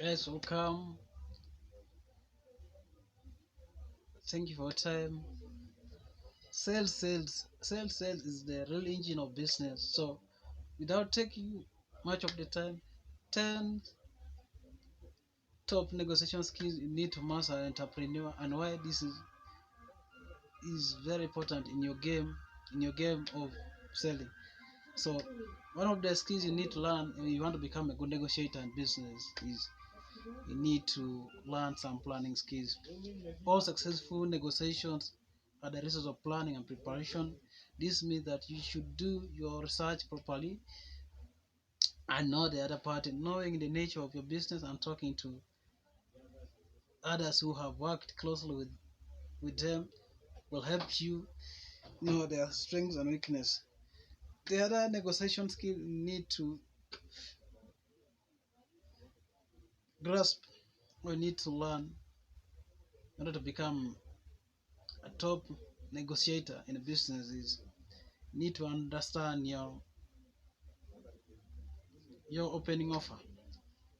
Guys, welcome. Thank you for your time. Sales is the real engine of business. So, without taking much of the time, 10 top negotiation skills you need to master as an entrepreneur, and why this is very important in your game of selling. So, one of the skills you need to learn if you want to become a good negotiator in business is you need to learn some planning skills. All successful negotiations are the result of planning and preparation. This means that you should do your research properly and know the other party. Knowing the nature of your business and talking to others who have worked closely with them will help you know their strengths and weakness. The other negotiation skill you need to grasp or need to learn in order to become a top negotiator in a business is you need to understand your opening offer.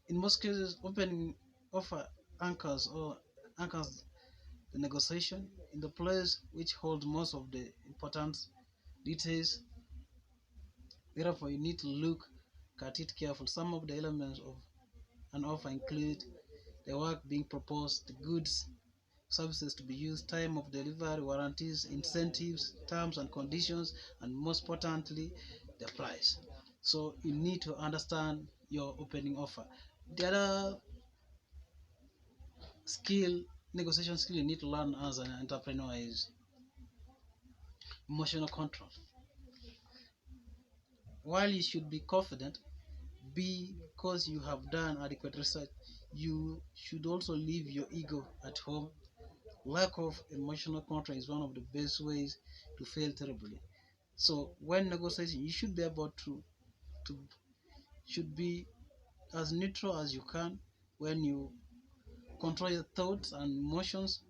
In most cases, opening offer anchors the negotiation in the place which holds most of the important details. Therefore, you need to look at it carefully. Some of the elements of an offer include the work being proposed, the goods, services to be used, time of delivery, warranties, incentives, terms and conditions, and most importantly, the price. So you need to understand your opening offer. The other negotiation skill you need to learn as an entrepreneur is emotional control. While you should be confident, because you have done adequate research, you should also leave your ego at home. Lack of emotional control is one of the best ways to fail terribly. So when negotiating, you should be able to should be as neutral as you can. When you control your thoughts and emotions,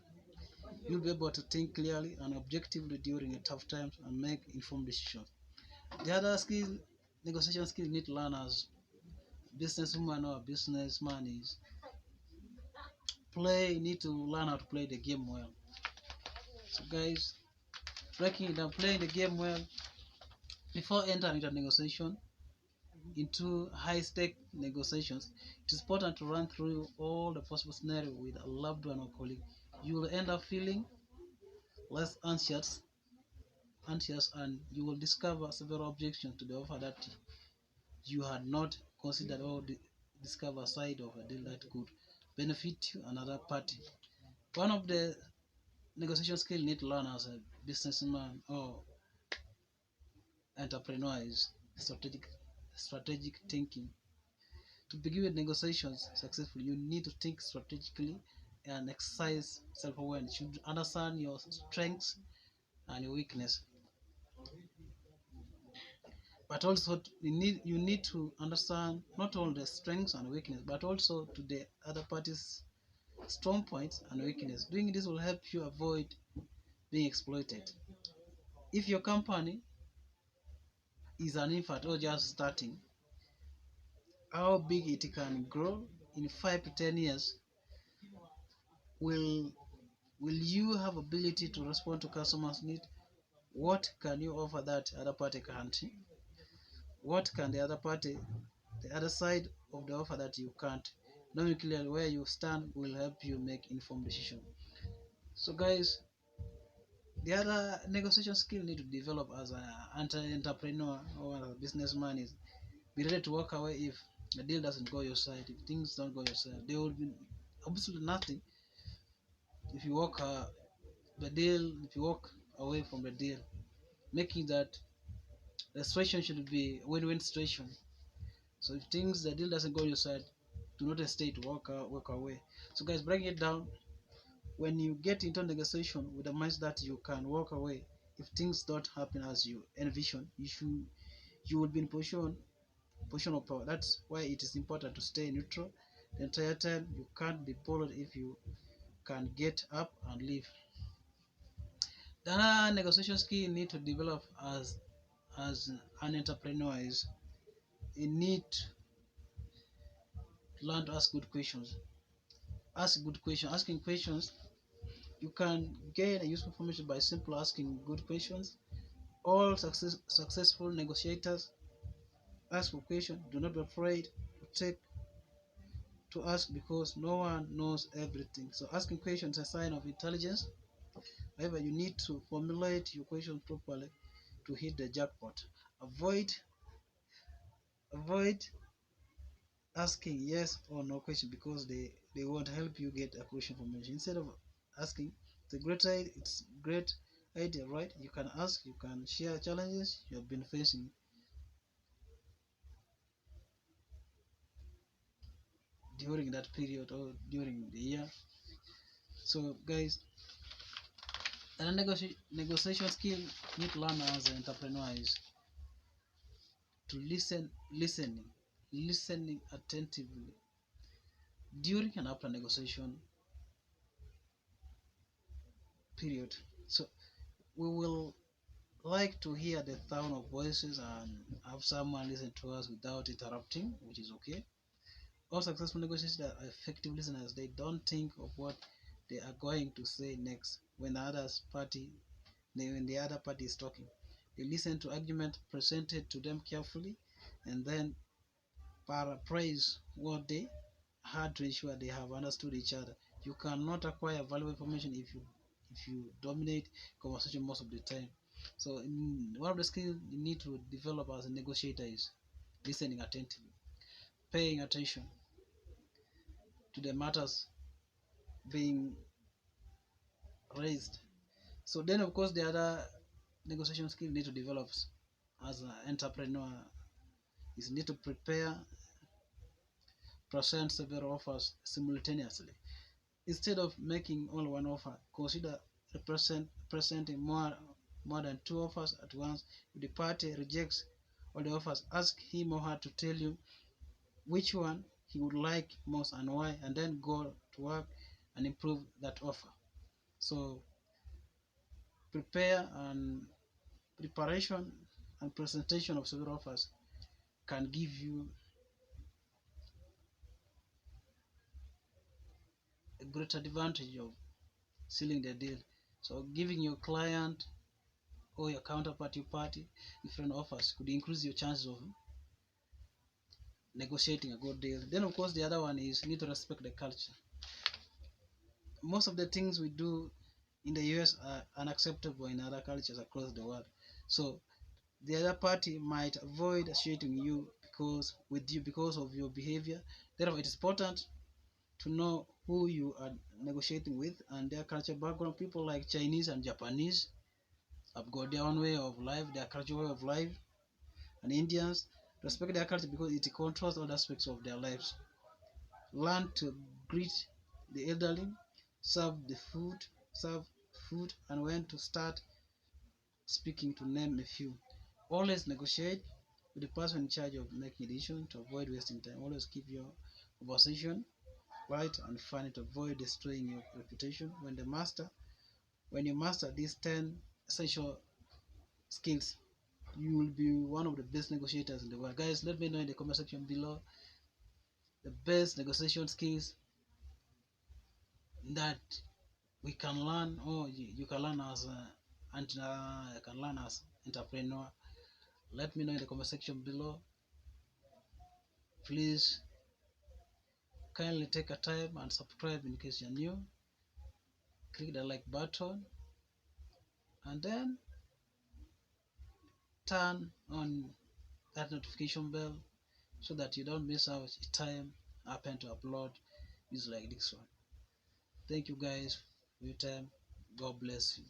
you'll be able to think clearly and objectively during a tough times and make informed decisions. The other negotiation skill you need to learn as businesswoman or businessman is you need to learn how to play the game well. So guys, breaking it down, playing the game well before entering into negotiation, into high-stake negotiations, it is important to run through all the possible scenarios with a loved one or colleague. You will end up feeling less anxious, and you will discover several objections to the offer that you had not considered or discover a side of a deal that could benefit you and another party. One of the negotiation skills you need to learn as a businessman or entrepreneur is strategic thinking. To begin with negotiations successfully, you need to think strategically and exercise self-awareness. You should understand your strengths and your weakness. But also you need to understand not only the strengths and weakness, but also to the other party's strong points and weakness. Doing this will help you avoid being exploited. If your company is an infant or just starting, how big it can grow in 5 to 10 years, will you have ability to respond to customers' needs? What can you offer that other party can't? What can the other side of the offer that you can't? Knowing clearly where you stand will help you make informed decision. So guys, the other negotiation skill you need to develop as an entrepreneur or a businessman is be ready to walk away if the deal doesn't go your side. If things don't go your side, there will be absolutely nothing if you walk away from the deal, making that the situation should be a win-win situation. So if the deal doesn't go your side, do not hesitate to walk away. So guys, breaking it down, when you get into negotiation with the mindset that you can walk away if things don't happen as you envision, you will be in position of power. That's why it is important to stay neutral the entire time. You can't be bothered if you can get up and leave. The other negotiation skill you need to develop as an entrepreneur is you need learn to ask good questions. Ask good questions. Asking questions, you can gain a useful information by simply asking good questions. All successful negotiators ask for questions. Do not be afraid to take to ask, because no one knows everything. So asking questions is a sign of intelligence. However, you need to formulate your questions properly to hit the jackpot. Avoid asking yes or no question, because they won't help you get a crucial information. Instead of asking, it's a great idea, right? You can ask, you can share challenges you have been facing during that period or during the year. So guys, another negotiation skill you need to learn as an entrepreneur is to listening attentively during and after negotiation period. So we will like to hear the sound of voices and have someone listen to us without interrupting, which is okay. All successful negotiators are effective listeners. They don't think of what they are going to say next when the other party is talking. They listen to argument presented to them carefully and then paraphrase what they heard to ensure they have understood each other. You cannot acquire valuable information if you dominate conversation most of the time. So one of the skills you need to develop as a negotiator is listening attentively, paying attention to the matters being raised. So then, of course, the other negotiation skill you need to develop as an entrepreneur is you need to present several offers simultaneously. Instead of making only one offer, consider presenting more than two offers at once. If the party rejects all the offers, ask him or her to tell you which one he would like most and why, and then go to work and improve that offer. So preparation and presentation of several offers can give you a great advantage of sealing the deal. So giving your client or your counterparty party different offers could increase your chances of negotiating a good deal. Then of course the other one is you need to respect the culture. Most of the things we do in the US are unacceptable in other cultures across the world. So the other party might avoid associating with you because of your behavior. Therefore, it is important to know who you are negotiating with and their cultural background. People like Chinese and Japanese have got their own way of life, their cultural way of life, and Indians respect their culture because it controls all aspects of their lives. Learn to greet the elderly, serve the food, serve food, and when to start speaking, to name a few. Always negotiate with the person in charge of making decisions to avoid wasting time. Always keep your conversation light and funny to avoid destroying your reputation. When you master these 10 essential skills, you will be one of the best negotiators in the world. Guys, let me know in the comment section below the best negotiation skills that we can learn, or you can learn as entrepreneur. Let me know in the comment section below. Please kindly take a time and subscribe in case you're new. Click the like button and then turn on that notification bell so that you don't miss out a time I happen to upload videos like this one. Thank you guys for your time. God bless you.